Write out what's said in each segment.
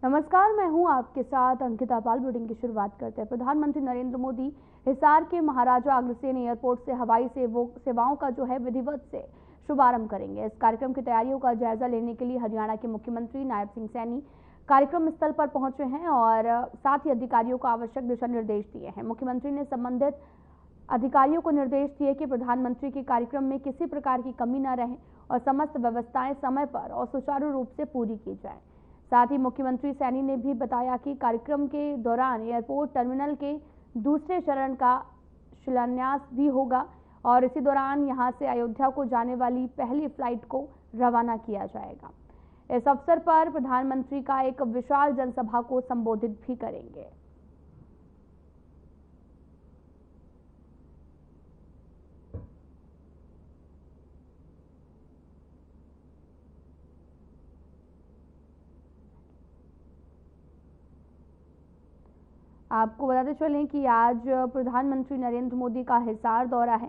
नमस्कार, मैं हूं आपके साथ अंकिता पाल। बुलेटिन की शुरुआत करते हैं। प्रधानमंत्री नरेंद्र मोदी हिसार के महाराजा अग्रसेन एयरपोर्ट से हवाई सेवाओं का जो है विधिवत से शुभारंभ करेंगे। इस कार्यक्रम की तैयारियों का जायजा लेने के लिए हरियाणा के मुख्यमंत्री नायब सिंह सैनी कार्यक्रम स्थल पर पहुंचे हैं और साथ ही अधिकारियों को आवश्यक दिशा निर्देश दिए हैं। मुख्यमंत्री ने संबंधित अधिकारियों को निर्देश दिए कि प्रधानमंत्री के कार्यक्रम में किसी प्रकार की कमी न रहे और समस्त व्यवस्थाएं समय पर और सुचारू रूप से पूरी की जाए। साथ ही मुख्यमंत्री सैनी ने भी बताया कि कार्यक्रम के दौरान एयरपोर्ट टर्मिनल के दूसरे चरण का शिलान्यास भी होगा और इसी दौरान यहां से अयोध्या को जाने वाली पहली फ्लाइट को रवाना किया जाएगा। इस अवसर पर प्रधानमंत्री का एक विशाल जनसभा को संबोधित भी करेंगे। आपको बताते चलें कि आज प्रधानमंत्री नरेंद्र मोदी का हिसार दौरा है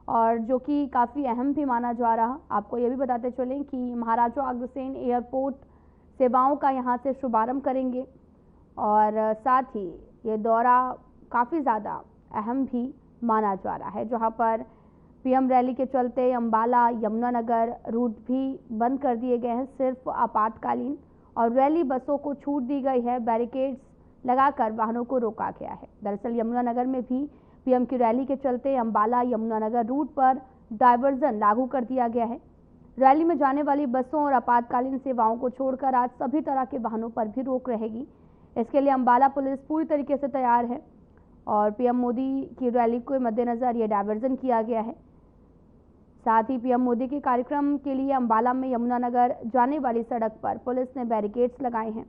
और जो कि काफ़ी अहम भी माना जा रहा। आपको ये भी बताते चलें कि महाराजा अग्रसेन एयरपोर्ट सेवाओं का यहां से शुभारंभ करेंगे और साथ ही ये दौरा काफ़ी ज़्यादा अहम भी माना जा रहा है, जहां पर पीएम रैली के चलते अंबाला यमुनानगर रूट भी बंद कर दिए गए हैं, सिर्फ आपातकालीन, और रैली बसों को छूट दी गई है। बैरिकेड्स लगाकर वाहनों को रोका गया है। दरअसल यमुनानगर में भी पीएम की रैली के चलते अंबाला यमुनानगर रूट पर डायवर्जन लागू कर दिया गया है। रैली में जाने वाली बसों और आपातकालीन सेवाओं को छोड़कर आज सभी तरह के वाहनों पर भी रोक रहेगी। इसके लिए अंबाला पुलिस पूरी तरीके से तैयार है और पीएम मोदी की रैली के मद्देनजर ये डायवर्जन किया गया है। साथ ही पीएम मोदी के कार्यक्रम के लिए अंबाला में यमुनानगर जाने वाली सड़क पर पुलिस ने बैरिकेड्स लगाए हैं।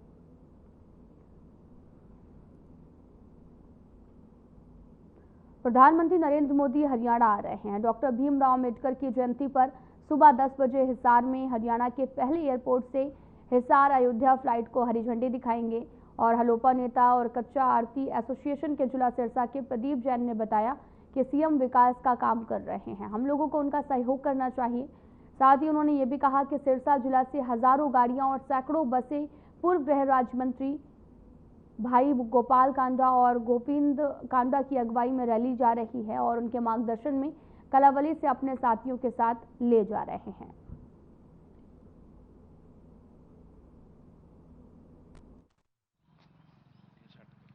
प्रधानमंत्री नरेंद्र मोदी हरियाणा आ रहे हैं। डॉक्टर भीमराव अम्बेडकर की जयंती पर सुबह 10 बजे हिसार में हरियाणा के पहले एयरपोर्ट से हिसार अयोध्या फ्लाइट को हरी झंडी दिखाएंगे और हलोपा नेता और कच्चा आरती एसोसिएशन के जिला सिरसा के प्रदीप जैन ने बताया कि सीएम विकास का काम कर रहे हैं, हम लोगों को उनका सहयोग करना चाहिए। साथ ही उन्होंने ये भी कहा कि सिरसा जिला से हजारों गाड़ियां और सैकड़ों बसें पूर्व गृह राज्य मंत्री भाई गोपाल कांडा और गोविंद कांडा की अगुवाई में रैली जा रही है और उनके मार्गदर्शन में कलावली से अपने साथियों के साथ ले जा रहे हैं।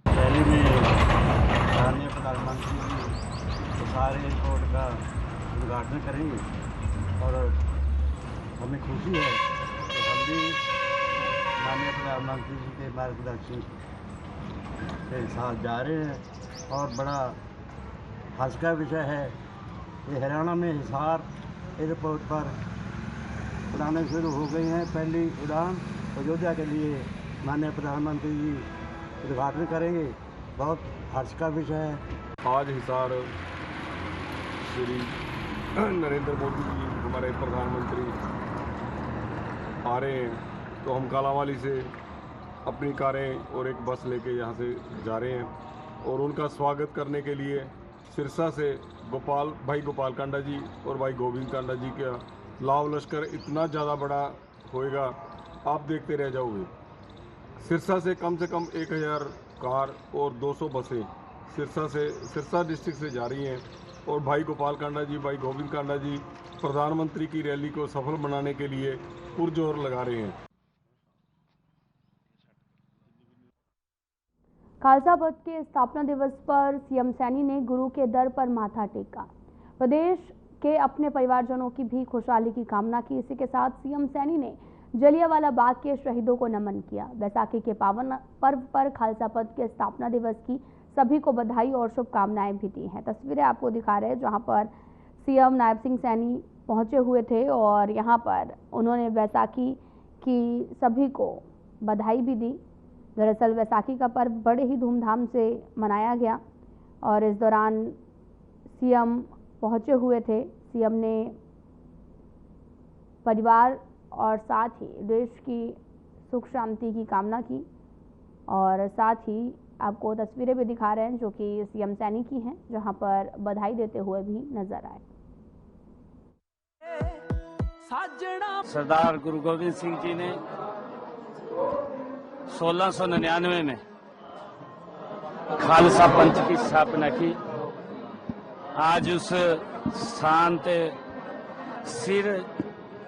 रैली में माननीय प्रधानमंत्री जी हिसार एयरपोर्ट का उद्घाटन करेंगे और हमें खुशी है कि हम भी माननीय प्रधानमंत्री जी के मार्गदर्शन के साथ जा रहे हैं और बड़ा हर्ष का विषय है कि हरियाणा में हिसार एयरपोर्ट पर उड़ानें शुरू हो गई हैं। पहली उड़ान अयोध्या के लिए माननीय प्रधानमंत्री जी उद्घाटन करेंगे, बहुत हर्ष का विषय है। आज हिसार श्री नरेंद्र मोदी जी हमारे प्रधानमंत्री आ रहे हैं, तो हम कालावाली से अपनी कारें और एक बस लेके यहाँ से जा रहे हैं और उनका स्वागत करने के लिए सिरसा से भाई गोपाल कांडा जी और भाई गोविंद कांडा जी का लाव लश्कर इतना ज़्यादा बड़ा होएगा, आप देखते रह जाओगे। सिरसा से कम 1000 कार और 200 बसें सिरसा डिस्ट्रिक्ट से जा रही हैं और भाई गोपाल कांडा जी, भाई गोविंद कांडा जी प्रधानमंत्री की रैली को सफल बनाने के लिए पुरजोर लगा रहे हैं। खालसा पंथ के स्थापना दिवस पर सीएम सैनी ने गुरु के दर पर माथा टेका। प्रदेश के अपने परिवारजनों की भी खुशहाली की कामना की। इसी के साथ सीएम सैनी ने जलियांवाला बाग के शहीदों को नमन किया। बैसाखी के पावन पर्व पर खालसा पंथ के स्थापना दिवस की सभी को बधाई और शुभकामनाएं भी दी हैं। तस्वीरें आपको दिखा रहे हैं जहां पर सीएम नायब सिंह सैनी पहुंचे हुए थे और यहां पर उन्होंने बैसाखी की सभी को बधाई भी दी। दरअसल बैसाखी का पर्व बड़े ही धूमधाम से मनाया गया और इस दौरान सीएम पहुंचे हुए थे। सीएम ने परिवार और साथ ही देश की सुख शांति की कामना की और साथ ही आपको तस्वीरें भी दिखा रहे हैं जो कि सीएम सैनी की हैं, जहां पर बधाई देते हुए भी नजर आए। सरदार गुरु गोविंद सिंह जी ने 1699 में खालसा पंथ की स्थापना की। आज उस शांत सिर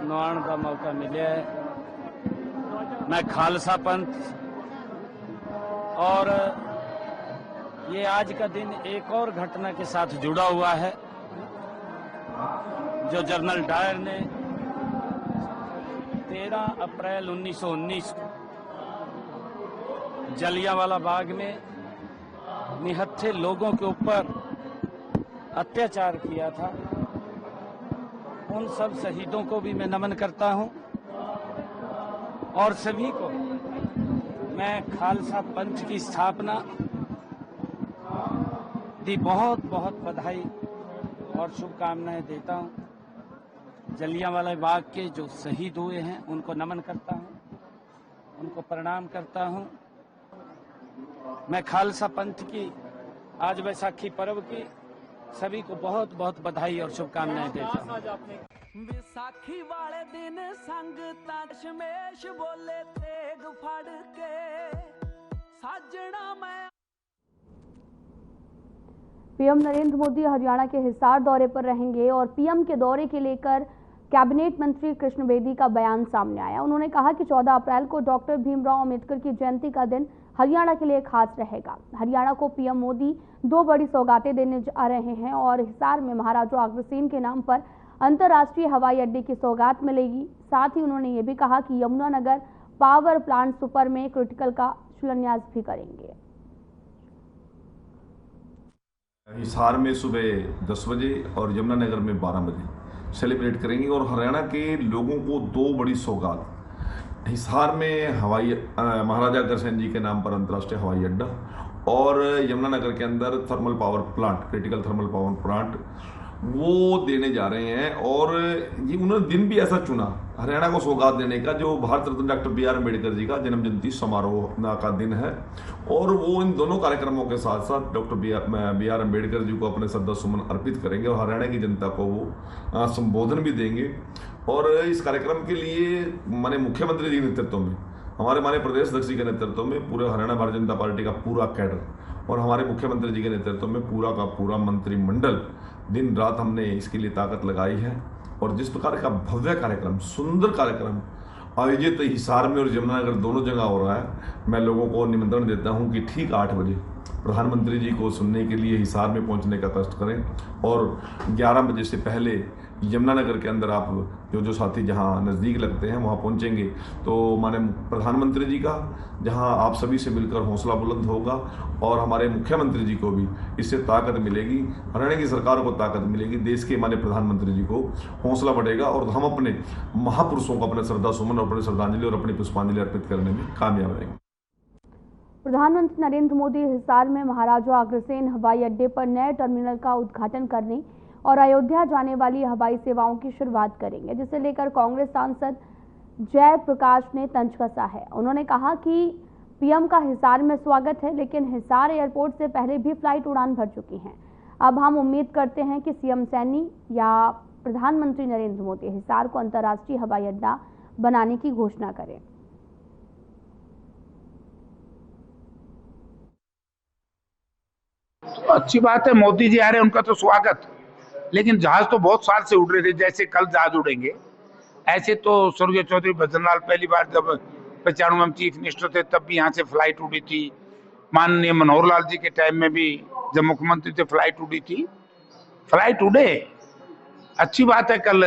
नवाण का मौका मिला है। मैं खालसा पंथ और ये आज का दिन एक और घटना के साथ जुड़ा हुआ है, जो जनरल डायर ने 13 अप्रैल 1919 को जलियांवाला बाग में निहत्थे लोगों के ऊपर अत्याचार किया था। उन सब शहीदों को भी मैं नमन करता हूं और सभी को मैं खालसा पंथ की स्थापना की बहुत बहुत बधाई और शुभकामनाएं देता हूं। जलियांवाला बाग के जो शहीद हुए हैं उनको नमन करता हूं, उनको प्रणाम करता हूं। मैं खालसा पंथ की आज वैसाखी पर्व की सभी को बहुत बहुत बधाई और शुभकामनाएं देता हूं। विसाखी वाले दिन संगतां दशमेश बोले तेग फड़ के साजना मैं। पीएम नरेंद्र मोदी हरियाणा के हिसार दौरे पर रहेंगे और पीएम के दौरे के लेकर कैबिनेट मंत्री कृष्ण बेदी का बयान सामने आया। उन्होंने कहा कि 14 अप्रैल को डॉक्टर भीमराव अंबेडकर की जयंती का दिन हरियाणा के लिए खास रहेगा। हरियाणा को पीएम मोदी 2 बड़ी सौगातें देने जा रहे हैं और हिसार में महाराजा अग्रसेन के नाम पर अंतर्राष्ट्रीय हवाई अड्डे की सौगात मिलेगी। साथ ही उन्होंने ये भी कहा कि यमुनानगर पावर प्लांट सुपर में क्रिटिकल का शिलान्यास भी करेंगे। हिसार में सुबह 10 बजे और यमुनानगर में 12 बजे सेलिब्रेट करेंगे और हरियाणा के लोगों को 2 बड़ी सौगात, हिसार में महाराजा अग्रसेन जी के नाम पर अंतर्राष्ट्रीय हवाई अड्डा और यमुनानगर के अंदर thermal power plant, critical thermal power plant वो देने जा रहे हैं। और ये उन्होंने दिन भी ऐसा चुना हरियाणा को सौगात देने का, जो Bharat Ratna doctor B are Ambedkar ji का जन्म जयंती समारोह का दिन है। और वो इन दोनों कार्यक्रमों के साथ साथ doctor B are Ambedkar ji को अपने श्रद्धा सुमन अर्पित करेंगे और हरियाणा की जनता को वो संबोधन भी देंगे। और इस कार्यक्रम के लिए माननीय मुख्यमंत्री जी के नेतृत्व में, हमारे माननीय प्रदेश अध्यक्ष जी के नेतृत्व में पूरे हरियाणा भारतीय जनता पार्टी का पूरा कैडर और हमारे मुख्यमंत्री जी के नेतृत्व में पूरा का पूरा मंत्रिमंडल दिन रात हमने इसके लिए ताकत लगाई है। और जिस प्रकार का भव्य कार्यक्रम, सुंदर कार्यक्रम आयोजित हिसार में और यमुनानगर दोनों जगह हो रहा है, मैं लोगों को निमंत्रण देता हूं कि ठीक 8 बजे प्रधानमंत्री जी को सुनने के लिए हिसार में पहुंचने का कष्ट करें और 11 बजे से पहले यमुनानगर के अंदर आप जो साथी जहां नज़दीक लगते हैं वहां पहुंचेंगे तो माननीय प्रधानमंत्री जी का, जहां आप सभी से मिलकर हौसला बुलंद होगा और हमारे मुख्यमंत्री जी को भी इससे ताकत मिलेगी, हरियाणा की सरकार को ताकत मिलेगी, देश के माननीय प्रधानमंत्री जी को हौसला बढ़ेगा और हम अपने महापुरुषों को अपने श्रद्धा सुमन और अपनी श्रद्धांजलि और अपनी पुष्पांजलि अर्पित करने में कामयाब रहेंगे। प्रधानमंत्री नरेंद्र मोदी हिसार में महाराजा अग्रसेन हवाई अड्डे पर नए टर्मिनल का उद्घाटन करने और अयोध्या जाने वाली हवाई सेवाओं की शुरुआत करेंगे, जिसे लेकर कांग्रेस सांसद जय प्रकाश ने तंज कसा है। उन्होंने कहा कि पीएम का हिसार में स्वागत है, लेकिन हिसार एयरपोर्ट से पहले भी फ्लाइट उड़ान भर चुकी हैं। अब हम उम्मीद करते हैं कि सीएम सैनी या प्रधानमंत्री नरेंद्र मोदी हिसार को अंतर्राष्ट्रीय हवाई अड्डा बनाने की घोषणा करें। तो अच्छी बात है, मोदी जी आ रहे हैं, उनका तो स्वागत। लेकिन जहाज तो बहुत साल से उड़ रहे थे, जैसे कल जहाज उड़ेंगे ऐसे तो स्वर्गीय चौधरी भजनलाल पहली बार जब 95 में चीफ मिनिस्टर थे तब भी यहाँ से फ्लाइट उड़ी थी। माननीय मनोहर लाल जी के टाइम में भी जब मुख्यमंत्री थे फ्लाइट उड़ी थी। फ्लाइट उड़े, अच्छी बात है। कल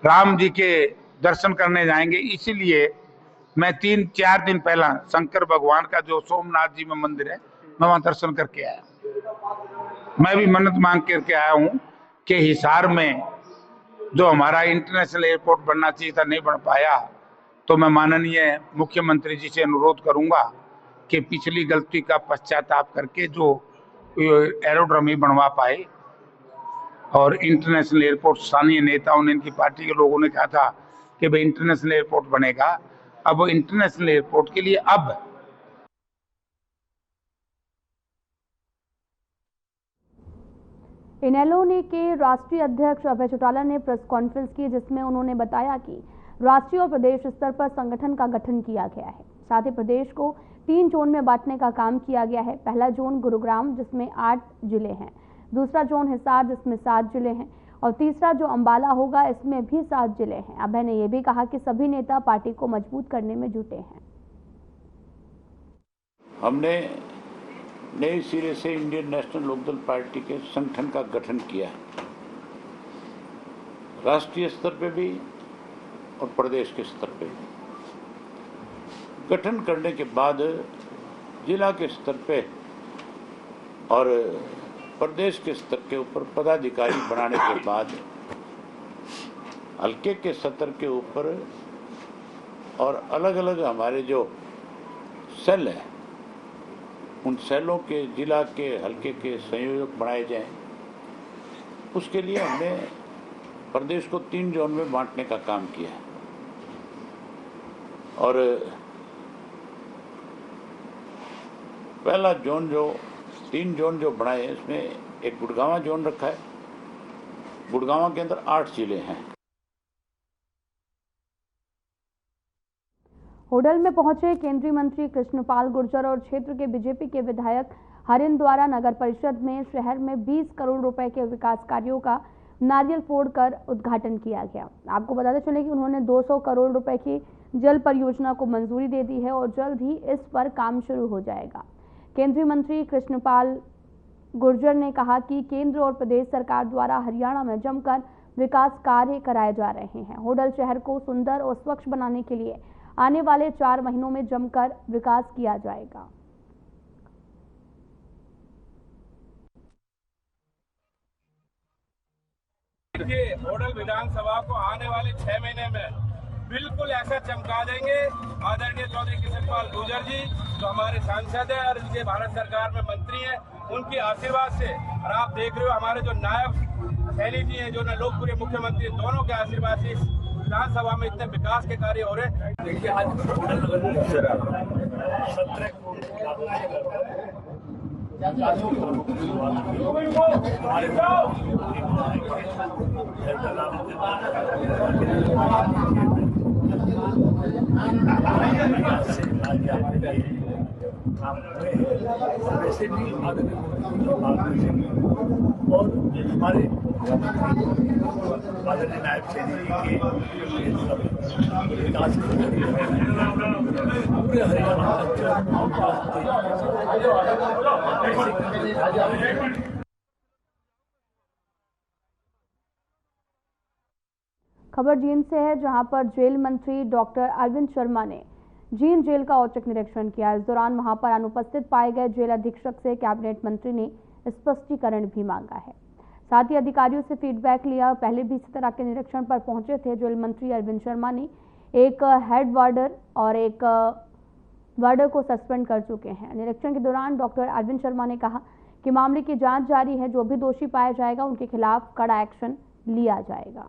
राम जी के दर्शन करने जाएंगे, इसीलिए मैं 3-4 दिन पहला शंकर भगवान का जो सोमनाथ जी में मंदिर है मैं वहां दर्शन करके आया। मैं भी मन्नत मांग करके आया हूँ कि हिसार में जो हमारा इंटरनेशनल एयरपोर्ट बनना चाहिए था नहीं बन पाया, तो मैं माननीय मुख्यमंत्री जी से अनुरोध करूंगा कि पिछली गलती का पश्चाताप करके जो एरोड्रम ही बनवा पाए। और इंटरनेशनल एयरपोर्ट, स्थानीय नेताओं ने, इनकी पार्टी के लोगों ने कहा था कि भाई इंटरनेशनल एयरपोर्ट बनेगा। अब इंटरनेशनल एयरपोर्ट के लिए अब इनेलो ने के राष्ट्रीय अध्यक्ष अभय चौटाला ने प्रेस कॉन्फ्रेंस की, जिसमें उन्होंने बताया कि राष्ट्रीय और प्रदेश स्तर पर संगठन का गठन किया गया है। साथ ही प्रदेश को 3 जोन में बांटने का काम किया गया है। पहला जोन गुरुग्राम जिसमें 8 जिले हैं, दूसरा जोन हिसार जिसमें 7 जिले हैं और तीसरा जो अंबाला होगा इसमें भी 7 जिले हैं। अभय ने यह भी कहा कि सभी नेता पार्टी को मजबूत करने में जुटे हैं। हमने नए सिरे से इंडियन नेशनल लोकदल पार्टी के संगठन का गठन किया है, राष्ट्रीय स्तर पे भी और प्रदेश के स्तर पे भी। गठन करने के बाद जिला के स्तर पे और प्रदेश के स्तर के ऊपर पदाधिकारी बनाने के बाद हल्के के स्तर के ऊपर और अलग अलग हमारे जो सेल हैं उन सेलों के जिला के हल्के के संयोजक बनाए जाएं। उसके लिए हमने प्रदेश को 3 जोन में बांटने का काम किया है और पहला जोन जो 3 जोन जो बनाए इसमें एक गुड़गांव जोन रखा है। गुड़गांव के अंदर 8 जिले हैं। होडल में पहुंचे केंद्रीय मंत्री कृष्णपाल गुर्जर और क्षेत्र के बीजेपी के विधायक हरिन द्वारा नगर परिषद में शहर में 20 करोड़ रुपए के विकास कार्यों का नारियल फोड़कर उद्घाटन किया गया। आपको बताते चले कि उन्होंने 200 करोड़ रुपए की जल परियोजना को मंजूरी दे दी है और जल्द ही इस पर काम शुरू हो जाएगा। केंद्रीय मंत्री कृष्णपाल गुर्जर ने कहा कि केंद्र और प्रदेश सरकार द्वारा हरियाणा में जमकर विकास कार्य कराए जा रहे हैं। होडल शहर को सुंदर और स्वच्छ बनाने के लिए आने वाले 4 महीनों में जमकर विकास किया जाएगा। होडल विधानसभा को आने वाले 6 महीने में बिल्कुल ऐसा चमका देंगे। आदरणीय चौधरी कृष्णपाल गुर्जर जी जो हमारे सांसद है और इनके भारत सरकार में मंत्री हैं, उनके आशीर्वाद से, और आप देख रहे हो हमारे जो नायब सैनी जी हैं जो लोकप्रिय मुख्यमंत्री, दोनों के आशीर्वाद से विधानसभा में इतने विकास के कार्य हो रहे हैं। देखिए आज वैसे भी आदरणीय और हमारे आदरणीय नायब सैनी जी के विकास पूरे हरियाणा खबर जींद से है, जहां पर जेल मंत्री डॉक्टर अरविंद शर्मा ने जींद जेल का औचक निरीक्षण किया। इस दौरान वहां पर अनुपस्थित पाए गए जेल अधीक्षक से कैबिनेट मंत्री ने स्पष्टीकरण भी मांगा है। साथ ही अधिकारियों से फीडबैक लिया। पहले भी इसी तरह के निरीक्षण पर पहुंचे थे जेल मंत्री अरविंद शर्मा ने। एक हेड वार्डर और एक वार्डर को सस्पेंड कर चुके हैं। निरीक्षण के दौरान डॉक्टर अरविंद शर्मा ने कहा कि मामले की जांच जारी है, जो भी दोषी पाया जाएगा उनके खिलाफ कड़ा एक्शन लिया जाएगा।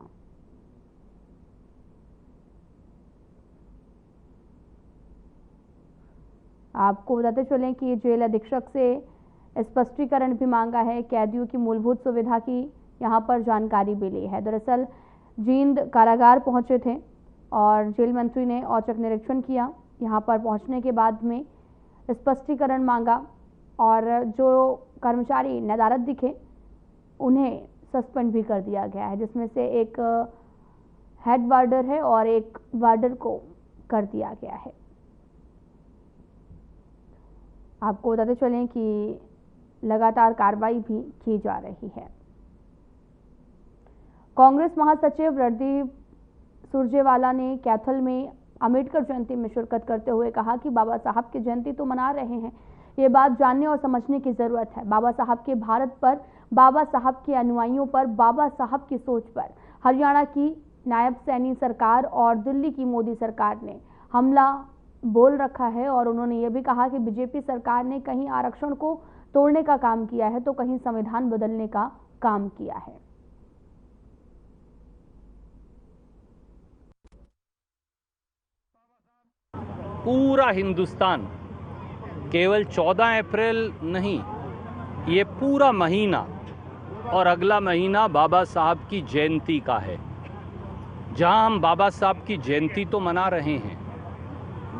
आपको बताते चलें कि जेल अधीक्षक से स्पष्टीकरण भी मांगा है। कैदियों की मूलभूत सुविधा की यहां पर जानकारी भी ली है। दरअसल जींद कारागार पहुंचे थे और जेल मंत्री ने औचक निरीक्षण किया। यहां पर पहुंचने के बाद में स्पष्टीकरण मांगा और जो कर्मचारी नदारद दिखे उन्हें सस्पेंड भी कर दिया गया है, जिसमें से एक हेड वार्डर है और एक वार्डर को कर दिया गया है। आपको बताते चलें कि लगातार कार्रवाई भी की जा रही है। कांग्रेस महासचिव रणदीप सुरजेवाला ने कैथल में अंबेडकर जयंती में शिरकत करते हुए कहा कि बाबा साहब की जयंती तो मना रहे हैं, ये बात जानने और समझने की जरूरत है। बाबा साहब के भारत पर, बाबा साहब के अनुयायियों पर, बाबा साहब की सोच पर हरियाणा की नायब सैनी सरकार और दिल्ली की मोदी सरकार ने हमला बोल रखा है। और उन्होंने ये भी कहा कि बीजेपी सरकार ने कहीं आरक्षण को तोड़ने का काम किया है तो कहीं संविधान बदलने का काम किया है। पूरा हिंदुस्तान केवल 14 अप्रैल नहीं, ये पूरा महीना और अगला महीना बाबा साहब की जयंती का है। जहां हम बाबा साहब की जयंती तो मना रहे हैं,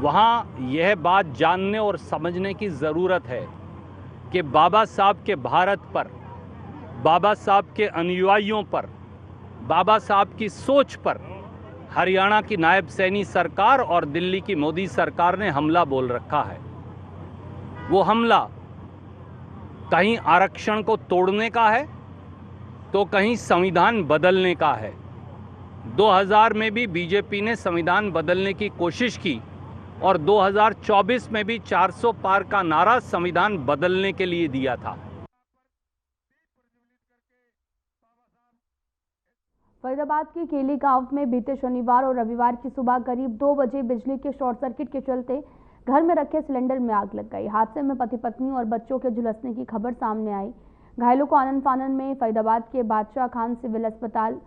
वहाँ यह बात जानने और समझने की ज़रूरत है कि बाबा साहब के भारत पर, बाबा साहब के अनुयायियों पर, बाबा साहब की सोच पर हरियाणा की नायब सैनी सरकार और दिल्ली की मोदी सरकार ने हमला बोल रखा है। वो हमला कहीं आरक्षण को तोड़ने का है तो कहीं संविधान बदलने का है। 2000 में भी बीजेपी ने संविधान बदलने की कोशिश की और 2024 में भी 400 पार का नारा संविधान बदलने के लिए दिया था। फरीदाबाद के केली गांव में बीते शनिवार और रविवार की सुबह करीब 2 बजे बिजली के शॉर्ट सर्किट के चलते घर में रखे सिलेंडर में आग लग गई। हादसे में पति पत्नी और बच्चों के झुलसने की खबर सामने आई। घायलों को आनन फानन में फरीदाबाद के बादशाह खान सिविल अस्पताल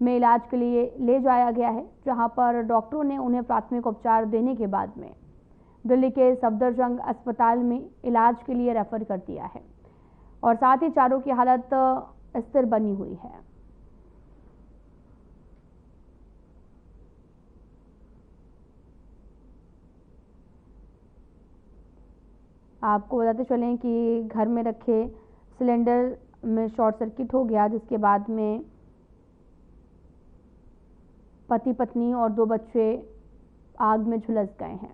में इलाज के लिए ले जाया गया है, जहां पर डॉक्टरों ने उन्हें प्राथमिक उपचार देने के बाद में दिल्ली के सफदरजंग अस्पताल में इलाज के लिए रेफर कर दिया है और साथ ही चारों की हालत स्थिर बनी हुई है। आपको बताते चलें कि घर में रखे सिलेंडर में शॉर्ट सर्किट हो गया, जिसके बाद में पति पत्नी और 2 बच्चे आग में झुलस गए हैं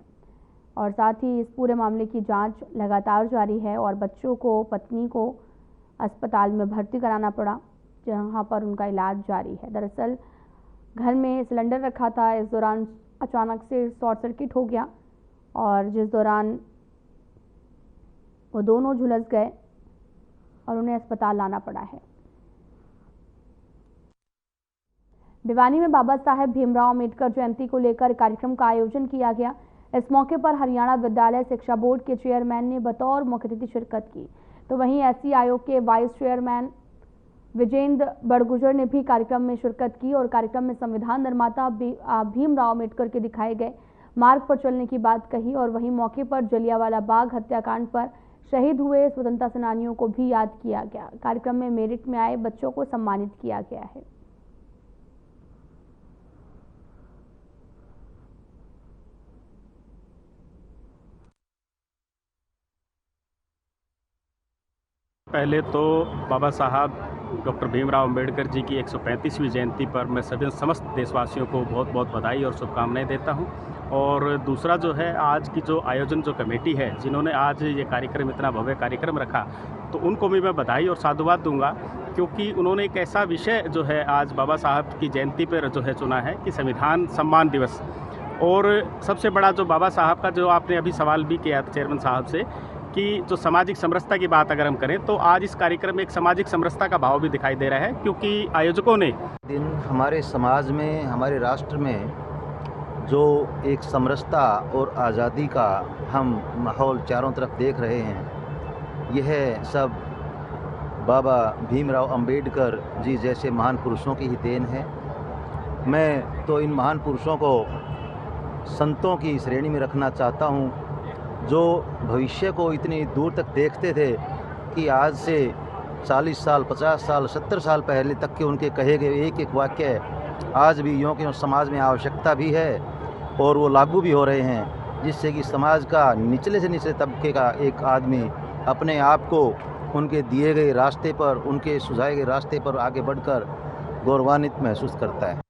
और साथ ही इस पूरे मामले की जांच लगातार जारी है और बच्चों को, पत्नी को अस्पताल में भर्ती कराना पड़ा, जहां पर उनका इलाज जारी है। दरअसल घर में सिलेंडर रखा था, इस दौरान अचानक से शॉर्ट सर्किट हो गया और जिस दौरान वो दोनों झुलस गए और उन्हें अस्पताल लाना पड़ा है। भिवानी में बाबा साहेब भीमराव अम्बेडकर जयंती को लेकर कार्यक्रम का आयोजन किया गया। इस मौके पर हरियाणा विद्यालय शिक्षा बोर्ड के चेयरमैन ने बतौर मुख्य अतिथि शिरकत की, तो वहीं एससी आयोग के वाइस चेयरमैन विजेंद्र बड़गुजर ने भी कार्यक्रम में शिरकत की और कार्यक्रम में संविधान निर्माता भीमराव अम्बेडकर के दिखाए गए मार्ग पर चलने की बात कही और वहीं मौके पर जलियांवाला बाग हत्याकांड पर शहीद हुए स्वतंत्रता सेनानियों को भी याद किया गया। कार्यक्रम में मेरिट में आए बच्चों को सम्मानित किया गया है। पहले तो बाबा साहब डॉक्टर भीमराव अंबेडकर जी की 135वीं जयंती पर मैं सभी समस्त देशवासियों को बहुत बहुत बधाई और शुभकामनाएं देता हूं। और दूसरा जो है, आज की जो आयोजन जो कमेटी है, जिन्होंने आज ये कार्यक्रम, इतना भव्य कार्यक्रम रखा, तो उनको भी मैं बधाई और साधुवाद दूंगा, क्योंकि उन्होंने एक ऐसा विषय जो है आज बाबा साहब की जयंती पर जो है चुना है कि संविधान सम्मान दिवस। और सबसे बड़ा जो बाबा साहब का जो आपने अभी सवाल भी किया था चेयरमैन साहब से कि जो सामाजिक समरसता की बात अगर हम करें, तो आज इस कार्यक्रम में एक सामाजिक समरसता का भाव भी दिखाई दे रहा है, क्योंकि आयोजकों ने दिन हमारे समाज में, हमारे राष्ट्र में जो एक समरसता और आज़ादी का हम माहौल चारों तरफ देख रहे हैं, यह सब बाबा भीमराव अंबेडकर जी जैसे महान पुरुषों की ही देन है। मैं तो इन महान पुरुषों को संतों की श्रेणी में रखना चाहता हूँ, जो भविष्य को इतनी दूर तक देखते थे कि आज से 40 साल, 50 साल, 70 साल पहले तक के उनके कहे गए एक एक वाक्य आज भी यों के समाज में आवश्यकता भी है और वो लागू भी हो रहे हैं, जिससे कि समाज का निचले से निचले तबके का एक आदमी अपने आप को उनके दिए गए रास्ते पर, उनके सुझाए गए रास्ते पर आगे बढ़कर गौरवान्वित महसूस करता है।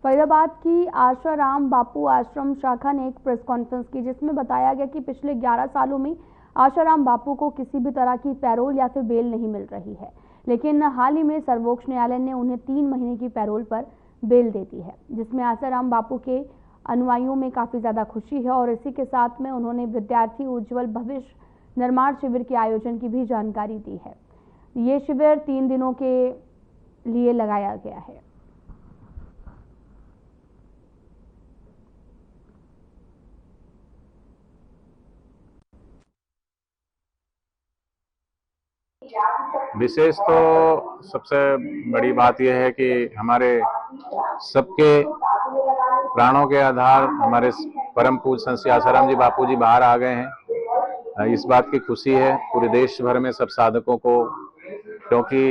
फरीदाबाद की आशाराम बापू आश्रम शाखा ने एक प्रेस कॉन्फ्रेंस की, जिसमें बताया गया कि पिछले 11 सालों में आशाराम बापू को किसी भी तरह की पैरोल या फिर बेल नहीं मिल रही है, लेकिन हाल ही में सर्वोच्च न्यायालय ने उन्हें 3 महीने की पैरोल पर बेल दे दी है, जिसमें आशाराम बापू के अनुयायियों में काफ़ी ज़्यादा खुशी है और इसी के साथ में उन्होंने विद्यार्थी उज्ज्वल भविष्य निर्माण शिविर के आयोजन की भी जानकारी दी है। ये शिविर 3 दिनों के लिए लगाया गया है। विशेष तो सबसे बड़ी बात यह है कि हमारे सबके प्राणों के आधार हमारे परम पूज्य संत श्री आसाराम जी बापू जी बाहर आ गए हैं। इस बात की खुशी है पूरे देश भर में सब साधकों को, क्योंकि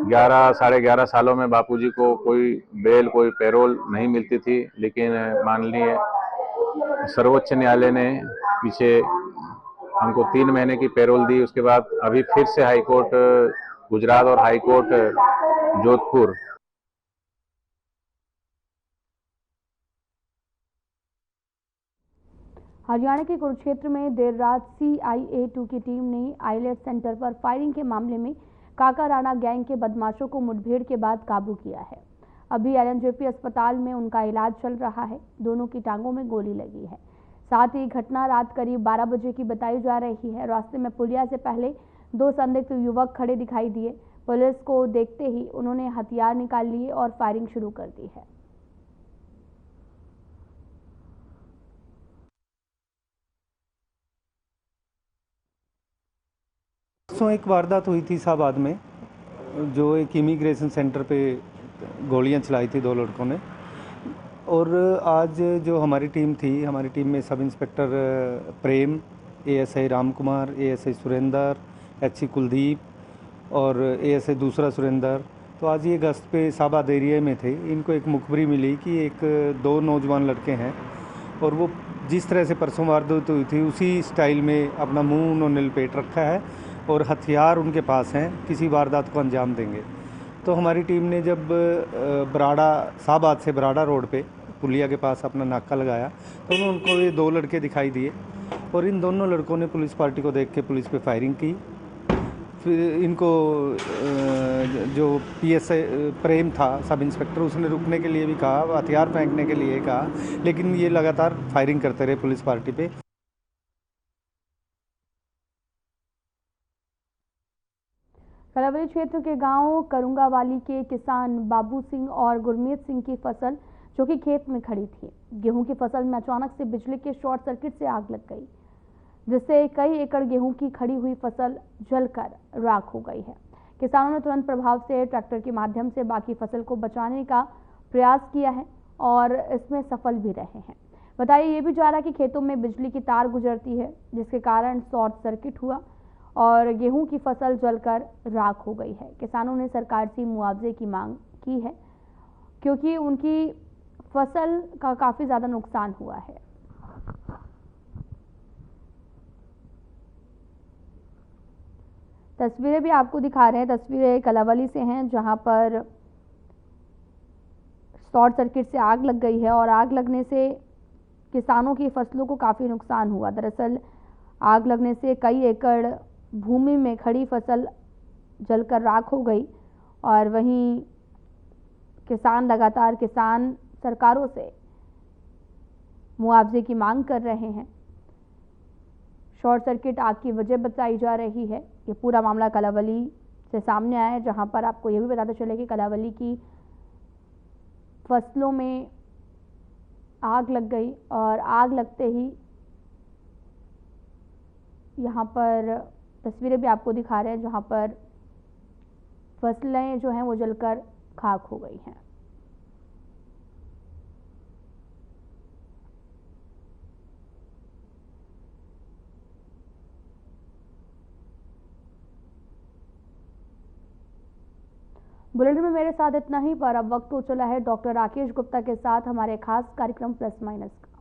11 साढ़े 11 सालों में बापूजी को कोई बेल कोई पैरोल नहीं मिलती थी, लेकिन माननीय सर्वोच्च न्यायालय ने पीछे हमको 3 महीने की पैरोल दी। उसके बाद अभी फिर से हाईकोर्ट गुजरात और हाईकोर्ट जोधपुर हरियाणा के कुरुक्षेत्र में देर रात CIA2 की टीम ने आईलेट सेंटर पर फायरिंग के मामले में काका राणा गैंग के बदमाशों को मुठभेड़ के बाद काबू किया है। अभी LNJP अस्पताल में उनका इलाज चल रहा है। दोनों की टांगों में गोली लगी है। साथ ही घटना रात करीब 12 बजे की बताई जा रही है। रास्ते में पुलिया से पहले 2 संदिग्ध युवक खड़े दिखाई दिए। पुलिस को देखते ही उन्होंने हथियार निकाल लिए और फायरिंग शुरू कर दी है। एक वारदात हुई थी इलाहाबाद में, जो एक इमिग्रेशन सेंटर पे गोलियां चलाई थी 2 लड़कों ने। और आज जो हमारी टीम थी, हमारी टीम में सब इंस्पेक्टर प्रेम, ASI Ram Kumar, ASI Surender, HC Kuldeep और ASI दूसरा सुरेंदर, तो आज ये गश्त पे इलाहाबाद एरिया में थे। इनको एक मुखबरी मिली कि 2 नौजवान लड़के हैं और वो जिस तरह से परसों वारदात हुई थी उसी स्टाइल में अपना मुंह उन्होंने लपेट रखा है और हथियार उनके पास हैं, किसी वारदात को अंजाम देंगे। तो हमारी टीम ने जब बराड़ा इलाहाबाद से बराड़ा रोड पे पुलिया के पास अपना नाका लगाया तो उनको ये 2 लड़के दिखाई दिए और इन दोनों लड़कों ने पुलिस पार्टी को देख के पुलिस पे फायरिंग की। फिर इनको जो PSI प्रेम था सब इंस्पेक्टर, उसने रुकने के लिए भी कहा, हथियार फेंकने के लिए कहा, लेकिन ये लगातार फायरिंग करते रहे पुलिस पार्टी पे। कलावली क्षेत्र के गांव करुंगावाली के किसान बाबू सिंह और गुरमीत सिंह की फसल जो कि खेत में खड़ी थी, गेहूं की फसल में अचानक से बिजली के शॉर्ट सर्किट से आग लग गई, जिससे कई एकड़ गेहूं की खड़ी हुई फसल जलकर राख हो गई है। किसानों ने तुरंत प्रभाव से ट्रैक्टर के माध्यम से बाकी फसल को बचाने का प्रयास किया है और इसमें सफल भी रहे हैं। बताया ये भी जा रहा है कि खेतों में बिजली की तार गुजरती है, जिसके कारण शॉर्ट सर्किट हुआ और गेहूं की फसल जलकर राख हो गई है। किसानों ने सरकार से मुआवजे की मांग की है क्योंकि उनकी फसल का काफ़ी ज़्यादा नुकसान हुआ है। तस्वीरें भी आपको दिखा रहे हैं। तस्वीरें कलावली से हैं जहां पर शॉर्ट सर्किट से आग लग गई है और आग लगने से किसानों की फसलों को काफ़ी नुकसान हुआ। दरअसल आग लगने से कई एकड़ भूमि में खड़ी फसल जलकर राख हो गई और वहीं किसान लगातार सरकारों से मुआवजे की मांग कर रहे हैं। शॉर्ट सर्किट आग की वजह बताई जा रही है। ये पूरा मामला कलावली से सामने आया है, जहां पर आपको ये भी बताते चले कि कलावली की फसलों में आग लग गई और आग लगते ही यहाँ पर तस्वीरें भी आपको दिखा रहे हैं जहाँ पर फसलें जो हैं वो जलकर खाक हो गई हैं। बुलेटिन में मेरे साथ इतना ही, पर अब वक्त हो चला है डॉक्टर राकेश गुप्ता के साथ हमारे खास कार्यक्रम प्लस माइनस का।